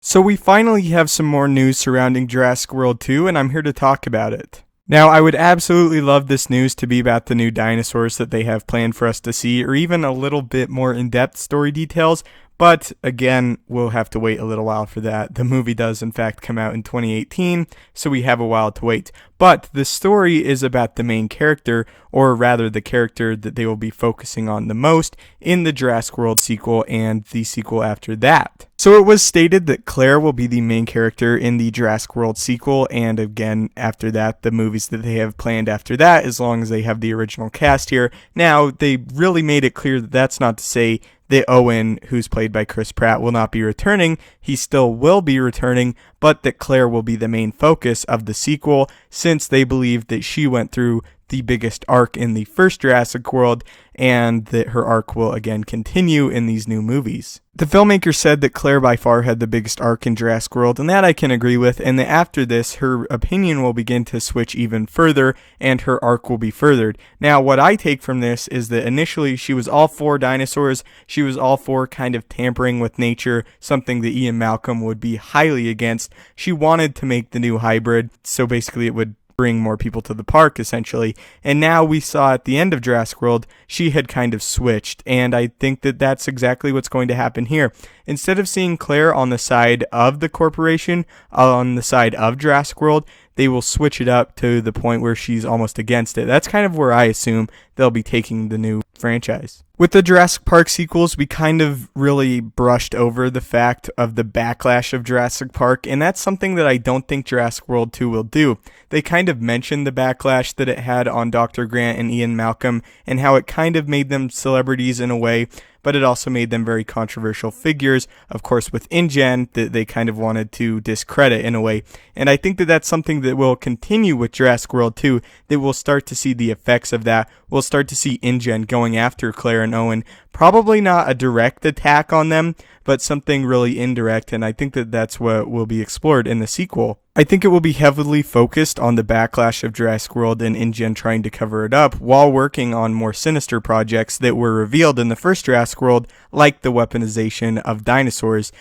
So we finally have some more news surrounding Jurassic World 2, and I'm here to talk about it. Now, I would absolutely love this news to be about the new dinosaurs that they have planned for us to see, or even a little bit more in-depth story details, but again, we'll have to wait a little while for that. The movie does in fact come out in 2018, so we have a while to wait. But the story is about the main character, or rather the character that they will be focusing on the most in the Jurassic World sequel and the sequel after that. So it was stated that Claire will be the main character in the Jurassic World sequel, and again, after that, the movies that they have planned after that, as long as they have the original cast here. Now, they really made it clear that that's not to say that Owen, who's played by Chris Pratt, will not be returning. He still will be returning, but that Claire will be the main focus of the sequel, since they believe that she went through the biggest arc in the first Jurassic World, and that her arc will again continue in these new movies. The filmmaker said that Claire by far had the biggest arc in Jurassic World, and that I can agree with, and that after this, her opinion will begin to switch even further, and her arc will be furthered. Now, what I take from this is that initially she was all for dinosaurs, she was all for kind of tampering with nature, something that Ian Malcolm would be highly against. She wanted to make the new hybrid, so basically it would bring more people to the park, essentially. And now we saw at the end of Jurassic World, she had kind of switched, and I think that that's exactly what's going to happen here. Instead of seeing Claire on the side of the corporation, on the side of Jurassic World, they will switch it up to the point where she's almost against it. That's kind of where I assume they'll be taking the new franchise. With the Jurassic Park sequels, we kind of really brushed over the fact of the backlash of Jurassic Park, and that's something that I don't think Jurassic World 2 will do. They kind of mentioned the backlash that it had on Dr. Grant and Ian Malcolm, and how it kind of made them celebrities in a way, but it also made them very controversial figures, of course with InGen, that they kind of wanted to discredit in a way. And I think that that's something that will continue with Jurassic World 2, that we'll start to see the effects of that. We'll start to see InGen going after Claire and Owen, probably not a direct attack on them, but something really indirect, and I think that that's what will be explored in the sequel. I think it will be heavily focused on the backlash of Jurassic World and InGen trying to cover it up, while working on more sinister projects that were revealed in the first Jurassic World, like the weaponization of dinosaurs,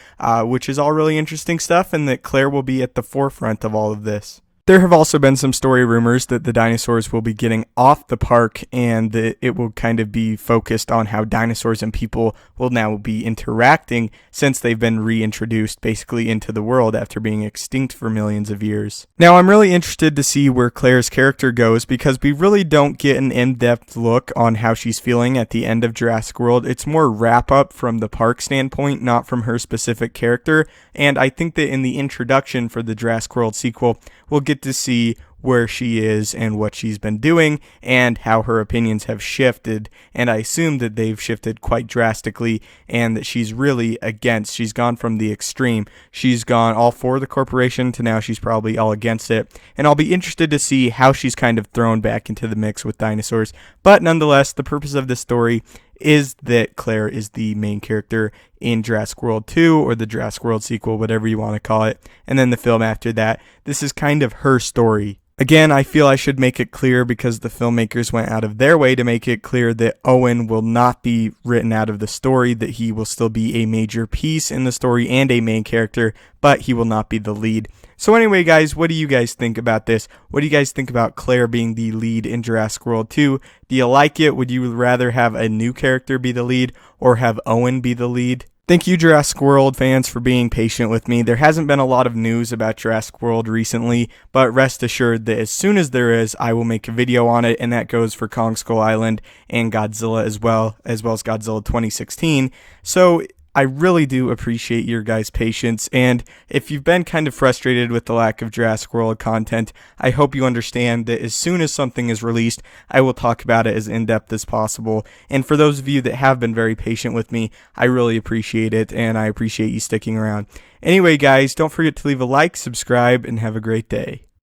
which is all really interesting stuff, and that Claire will be at the forefront of all of this. There have also been some story rumors that the dinosaurs will be getting off the park, and that it will kind of be focused on how dinosaurs and people will now be interacting, since they've been reintroduced basically into the world after being extinct for millions of years. Now, I'm really interested to see where Claire's character goes, because we really don't get an in-depth look on how she's feeling at the end of Jurassic World. It's more wrap-up from the park standpoint, not from her specific character, and I think that in the introduction for the Jurassic World sequel, we'll get to see where she is and what she's been doing and how her opinions have shifted, and I assume that they've shifted quite drastically, and that she's really against. She's gone from the extreme. She's gone all for the corporation to now she's probably all against it, and I'll be interested to see how she's kind of thrown back into the mix with dinosaurs. But nonetheless, the purpose of this story is that Claire is the main character in Jurassic World 2, or the Jurassic World sequel, whatever you want to call it, and then the film after that. This is kind of her story. Again, I feel I should make it clear, because the filmmakers went out of their way to make it clear that Owen will not be written out of the story, that he will still be a major piece in the story and a main character, but he will not be the lead. So anyway, guys, what do you guys think about this? What do you guys think about Claire being the lead in Jurassic World 2? Do you like it? Would you rather have a new character be the lead, or have Owen be the lead? Thank you, Jurassic World fans, for being patient with me. There hasn't been a lot of news about Jurassic World recently, but rest assured that as soon as there is, I will make a video on it, and that goes for Kong Skull Island and Godzilla as well as Godzilla 2016. So I really do appreciate your guys' patience, and if you've been kind of frustrated with the lack of Jurassic World content, I hope you understand that as soon as something is released, I will talk about it as in-depth as possible. And for those of you that have been very patient with me, I really appreciate it, and I appreciate you sticking around. Anyway, guys, don't forget to leave a like, subscribe, and have a great day.